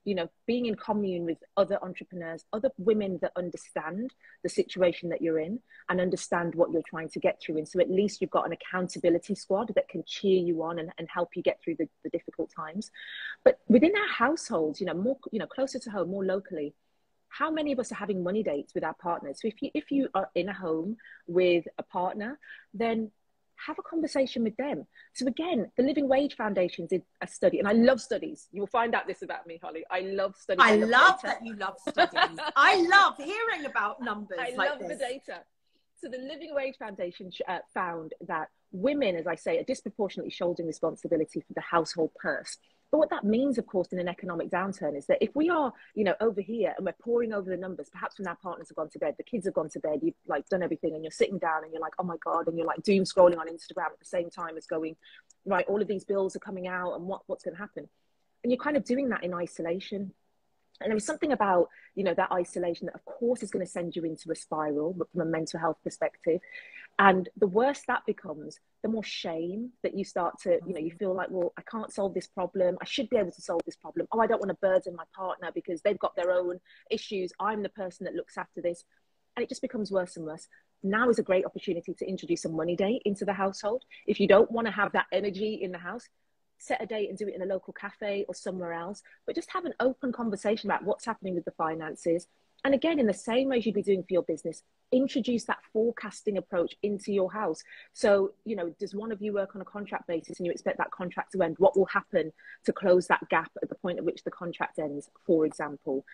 You know, being in commune with other entrepreneurs, other women that understand the situation that you're in and understand what you're trying to get through. And so at least you've got an accountability squad that can cheer you on and help you get through the difficult times. But within our households, you know, more, you know, closer to home, more locally, how many of us are having money dates with our partners? So if you are in a home with a partner, then have a conversation with them. So again, the Living Wage Foundation did a study, and I love studies. You will find out this about me, Holly. I love studies. I love that you love studies. I love hearing about numbers like this. I love the data. So the Living Wage Foundation found that women, as I say, are disproportionately shouldering responsibility for the household purse. But what that means, of course, in an economic downturn is that if we are, you know, over here and we're poring over the numbers, perhaps when our partners have gone to bed, the kids have gone to bed, you've like done everything, and you're sitting down and you're like, oh my God, and you're like doom scrolling on Instagram at the same time as going, right, all of these bills are coming out, and what's going to happen? And you're kind of doing that in isolation. And there's something about, you know, that isolation that of course is going to send you into a spiral, but from a mental health perspective. And the worse that becomes, the more shame that you start to, you know, you feel like, well, I can't solve this problem. I should be able to solve this problem. Oh, I don't want to burden my partner because they've got their own issues. I'm the person that looks after this. And it just becomes worse and worse. now is a great opportunity to introduce a money date into the household. If you don't want to have that energy in the house, set a date and do it in a local cafe or somewhere else, but just have an open conversation about what's happening with the finances. And again, in the same way as you'd be doing for your business, introduce that forecasting approach into your house. So, you know, does one of you work on a contract basis and you expect that contract to end? What will happen to close that gap at the point at which the contract ends, for example?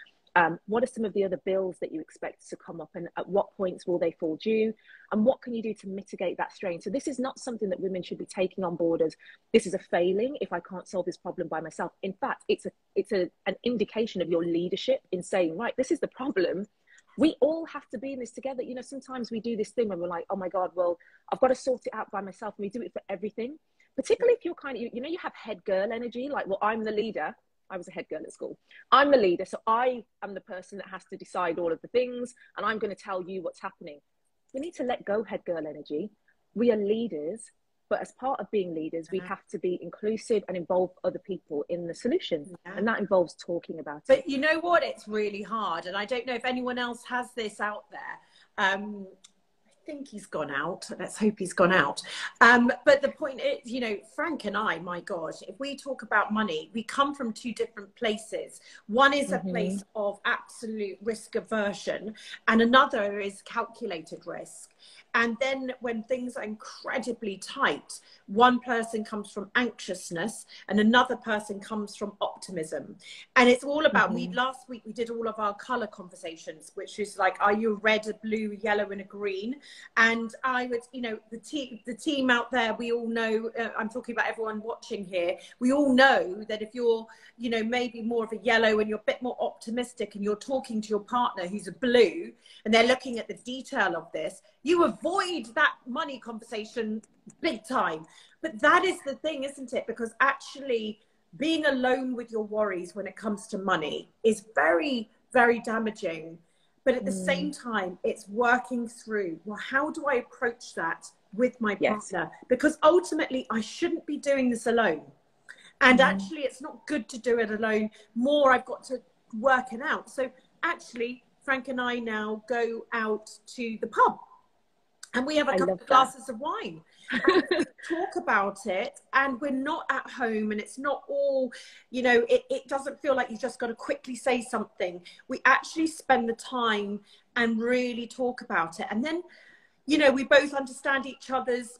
What are some of the other bills that you expect to come up, and at what points will they fall due? And what can you do to mitigate that strain? So this is not something that women should be taking on board as this is a failing if I can't solve this problem by myself. In fact, it's an indication of your leadership in saying, right, this is the problem. We all have to be in this together. You know, sometimes we do this thing when we're like, oh my God, well, I've got to sort it out by myself. And we do it for everything, particularly if you're kind of, you know, you have head girl energy, like, well, I'm the leader. I was a head girl at school. I'm the leader, so I am the person that has to decide all of the things, and I'm going to tell you what's happening. We need to let go head girl energy. We are leaders, but as part of being leaders, we have to be inclusive and involve other people in the solution, and that involves talking about it. But you know what? It's really hard, and I don't know if anyone else has this out there. I think he's gone out. Let's hope he's gone out. But the point is, you know, Frank and I, my God, if we talk about money, we come from two different places. One is a place of absolute risk aversion, and another is calculated risk. And then when things are incredibly tight, one person comes from anxiousness and another person comes from optimism. And it's all about, last week we did all of our color conversations, which is like, are you a red, a blue, yellow, and a green? And I would, you know, the team out there, we all know, I'm talking about everyone watching here, we all know that if you're, you know, maybe more of a yellow and you're a bit more optimistic and you're talking to your partner who's a blue and they're looking at the detail of this, you avoid that money conversation big time. But that is the thing, isn't it? Because actually being alone with your worries when it comes to money is very, very damaging. But at the same time, it's working through, well, how do I approach that with my partner? Because ultimately, I shouldn't be doing this alone. And actually, it's not good to do it alone. More, I've got to work it out. So actually, Frank and I now go out to the pub. And we have a couple of glasses of wine and we talk about it, and we're not at home, and it's not all, you know, it doesn't feel like you just got to quickly say something. We actually spend the time and really talk about it. And then, you know, we both understand each other's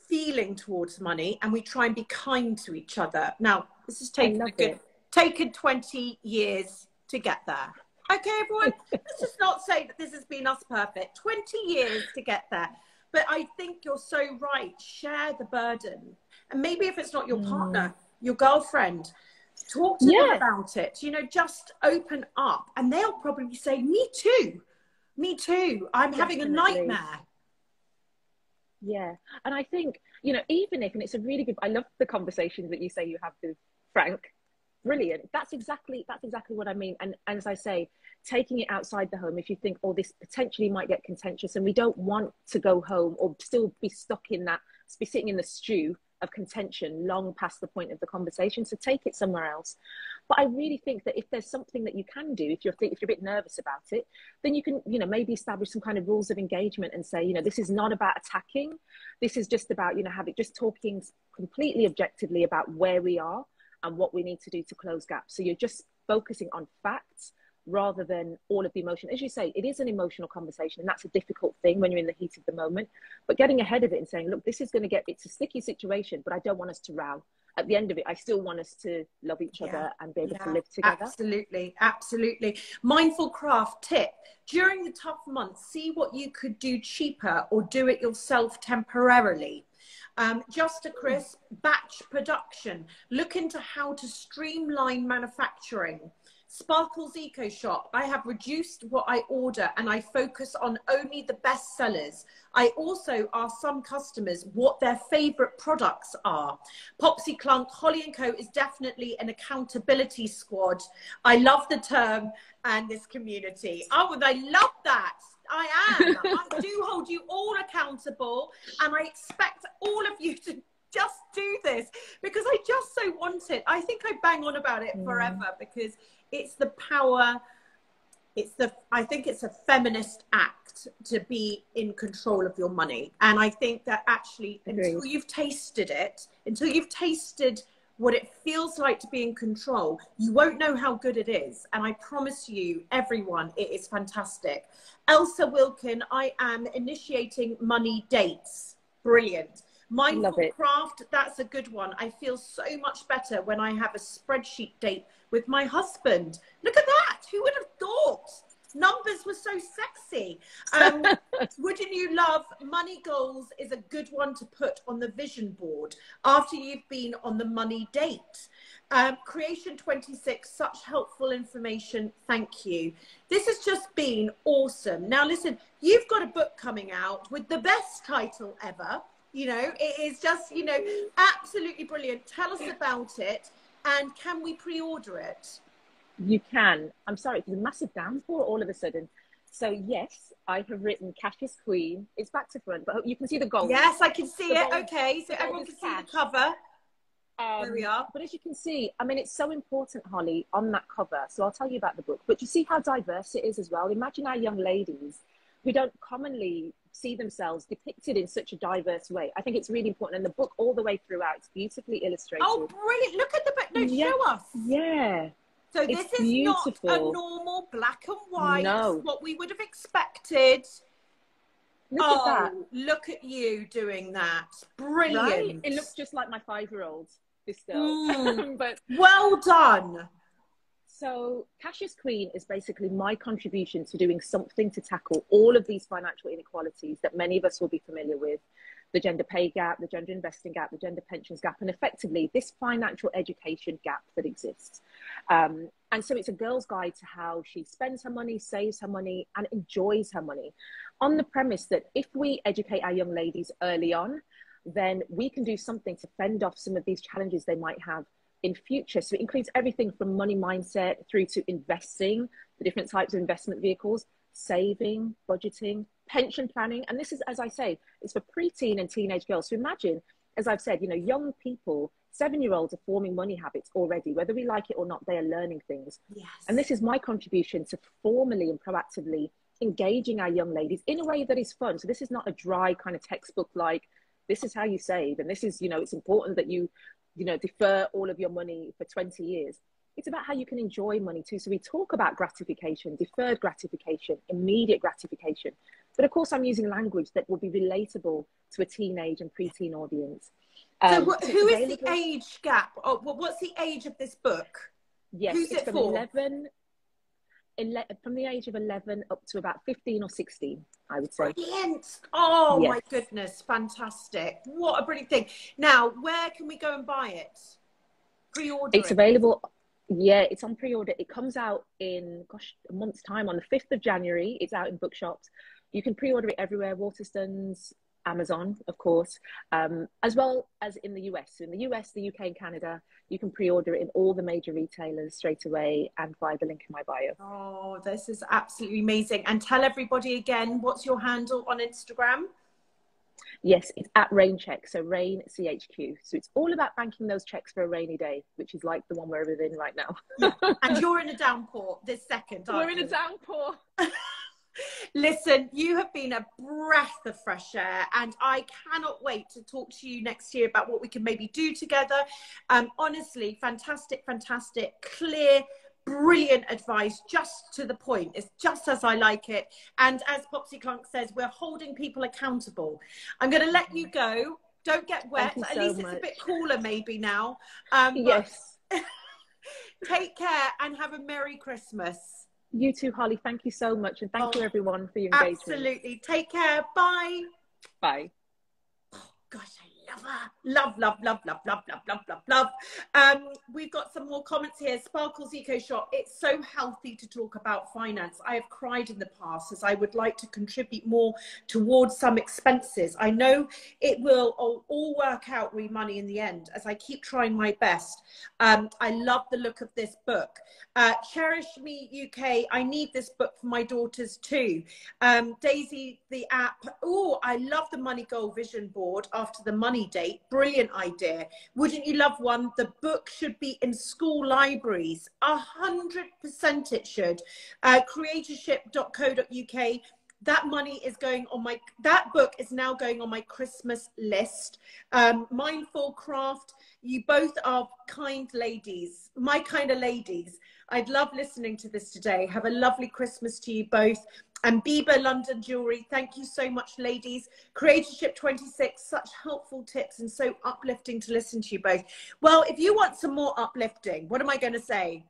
feeling towards money, and we try and be kind to each other. Now, this has taken 20 years to get there. Okay, everyone, let's just not say that this has been us perfect. 20 years to get there. But I think you're so right. Share the burden. And maybe if it's not your partner, your girlfriend, talk to them about it. You know, just open up. And they'll probably say, me too. Me too. I'm having a nightmare. Yeah. And I think, you know, even if, and it's a really good, I love the conversations that you say you have with Frank. Brilliant. That's exactly what I mean. And as I say, taking it outside the home, if you think, oh, this potentially might get contentious and we don't want to go home or still be stuck in that, be sitting in the stew of contention long past the point of the conversation. So take it somewhere else. But I really think that if there's something that you can do, if you're a bit nervous about it, then you can, you know, maybe establish some kind of rules of engagement and say, you know, this is not about attacking. This is just about, you know, just talking completely objectively about where we are and what we need to do to close gaps. So you're just focusing on facts rather than all of the emotion. As you say, it is an emotional conversation, and that's a difficult thing when you're in the heat of the moment. But getting ahead of it and saying, look, this is going to it's a sticky situation, but I don't want us to row. At the end of it, I still want us to love each other and be able to live together. Absolutely, absolutely. Mindful craft tip. During the tough months, see what you could do cheaper or do it yourself temporarily. Just a crisp batch production. Look into how to streamline manufacturing. Sparkle's Eco Shop. I have reduced what I order and I focus on only the best sellers. I also ask some customers what their favorite products are. Popsy Clunk, Holly&Co is definitely an accountability squad. I love the term and this community. Oh, and I love that. I am. I do hold you all accountable, and I expect all of you to just do this because I just so want it. I think I bang on about it forever because it's the power I think it's a feminist act to be in control of your money. And I think that actually, until you've tasted what it feels like to be in control, you won't know how good it is. And I promise you, everyone, it is fantastic. Elsa Wilkin, I am initiating money dates. Brilliant. Mindful craft, that's a good one. I feel so much better when I have a spreadsheet date with my husband. Look at that. Who would have thought? Numbers were so sexy. Wouldn't you love money goals is a good one to put on the vision board after you've been on the money date. Creation 26, such helpful information. Thank you. This has just been awesome. Now, listen, you've got a book coming out with the best title ever. You know, it is just, you know, absolutely brilliant. Tell us about it. And can we pre-order it? You can. I'm sorry, there's a massive downpour all of a sudden. So yes, I have written Cash's Queen. It's back to front, but you can see the gold. Yes, I can see it. Okay, so everyone can see the cover. There we are. But as you can see, I mean, it's so important, Holly, on that cover. So I'll tell you about the book. But you see how diverse it is as well. Imagine our young ladies who don't commonly see themselves depicted in such a diverse way. I think it's really important. And the book all the way throughout, it's beautifully illustrated. Oh, brilliant. Look at the book. No, show us. Yeah. So this is beautiful. Not a normal black and white, what we would have expected. Look at that. Look at you doing that. Brilliant. Right? It looks just like my 5-year-old, this girl. But well done. So Cash's Queen is basically my contribution to doing something to tackle all of these financial inequalities that many of us will be familiar with. The gender pay gap, the gender investing gap, the gender pensions gap, and effectively this financial education gap that exists. And so it's a girl's guide to how she spends her money, saves her money, and enjoys her money, on the premise that if we educate our young ladies early on, then we can do something to fend off some of these challenges they might have in future. So it includes everything from money mindset through to investing, the different types of investment vehicles, saving, budgeting, pension planning. And this is, as I say, it's for preteen and teenage girls. So imagine, as I've said, you know, young people, 7-year-olds are forming money habits already. Whether we like it or not, they are learning things. Yes. And this is my contribution to formally and proactively engaging our young ladies in a way that is fun. So this is not a dry kind of textbook, like this is how you save. And this is, you know, it's important that you know, defer all of your money for 20 years. It's about how you can enjoy money too. So we talk about gratification, deferred gratification, immediate gratification. But of course, I'm using language that will be relatable to a teenage and preteen audience. So who is the age gap? Oh, what's the age of this book? Yes, who's it's it for? From the age of 11 up to about 15 or 16, I would say. Brilliant. Oh, yes. My goodness. Fantastic. What a brilliant thing. Now, where can we go and buy it? Pre-order It's available. Yeah, it's on pre-order. It comes out in, a month's time, on the 5th of January. It's out in bookshops. You can pre-order it everywhere, Waterstones, Amazon, of course, as well as in the US. So in the US, the UK and Canada, you can pre-order it in all the major retailers straight away and via the link in my bio. Oh, this is absolutely amazing. And tell everybody again, what's your handle on Instagram? Yes, it's at Rain Check, so Rain CHQ. So it's all about banking those checks for a rainy day, which is like the one we're in right now. And you're in a downpour this second, aren't you? We're in a downpour. Listen, you have been a breath of fresh air, and I cannot wait to talk to you next year about what we can maybe do together. Honestly, fantastic, clear, brilliant advice, just to the point. It's just as I like it. And as Popsy Clunk says, we're holding people accountable. I'm going to let you go. Don't get wet. At least it's a bit cooler maybe now. Yes. Take care and have a Merry Christmas. You too, Holly. Thank you so much. And thank you, everyone, for your engagement. Absolutely. Take care. Bye. Bye. Oh, gosh, I love her. Love. We've got some more comments here. Sparkles Eco Shop. It's so healthy to talk about finance. I have cried in the past as I would like to contribute more towards some expenses. I know it will all work out with money in the end as I keep trying my best. I love the look of this book. Cherish Me UK. I need this book for my daughters too. Daisy, the app. Oh, I love the Money Goal Vision Board after the money date. Brilliant idea. Wouldn't you love one? The book should be be in school libraries. 100% it should. Creatorship.co.uk. That money is going on that book is now going on my Christmas list. Mindful Craft, you both are kind ladies, my kind of ladies. I'd love listening to this today. Have a lovely Christmas to you both. And Bieber London Jewelry, thank you so much, ladies. Creatorship 26, such helpful tips and so uplifting to listen to you both. Well, if you want some more uplifting, what am I going to say?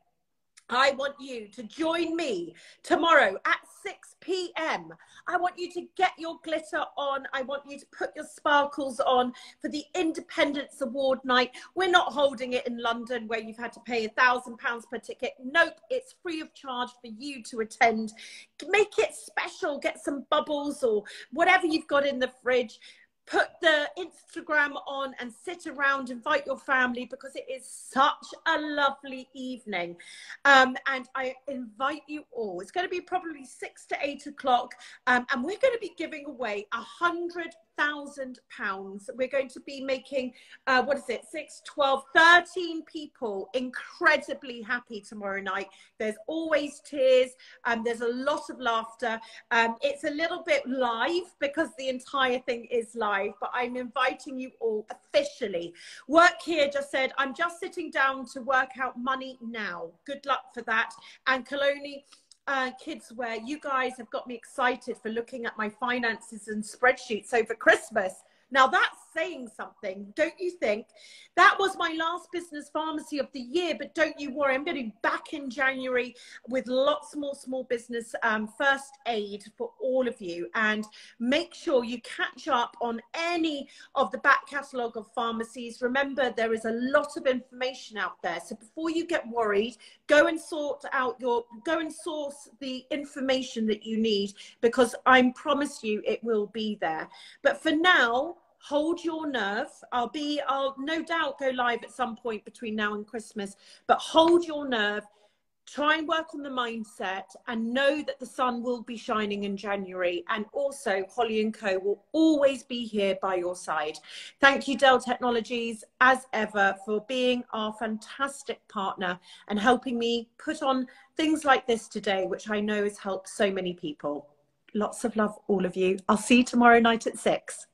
I want you to join me tomorrow at 6 p.m. I want you to get your glitter on. I want you to put your sparkles on for the Independence Award night. We're not holding it in London where you've had to pay £1,000 per ticket. Nope, it's free of charge for you to attend. Make it special. Get some bubbles or whatever you've got in the fridge. Put the Instagram on and sit around, invite your family, because it is such a lovely evening. And I invite you all. It's going to be probably 6 to 8 o'clock. And we're going to be giving away £100,000. We're going to be making, 6, 12, 13 people incredibly happy tomorrow night. There's always tears. There's a lot of laughter. It's a little bit live because the entire thing is live, but I'm inviting you all officially. Work Here just said, I'm just sitting down to work out money now. Good luck for that. And Kaloni, Kidswear, you guys have got me excited for looking at my finances and spreadsheets over Christmas. Now that's saying something, don't you think? That was my last business pharmacy of the year, but don't you worry, I'm going to be back in January with lots more small business first aid for all of you. And make sure you catch up on any of the back catalogue of pharmacies. Remember, there is a lot of information out there. So before you get worried, go and source the information that you need, because I promise you it will be there. But for now, hold your nerve. I'll no doubt go live at some point between now and Christmas, but hold your nerve. Try and work on the mindset and know that the sun will be shining in January. And also Holly&Co will always be here by your side. Thank you, Dell Technologies, as ever, for being our fantastic partner and helping me put on things like this today, which I know has helped so many people. Lots of love, all of you. I'll see you tomorrow night at 6.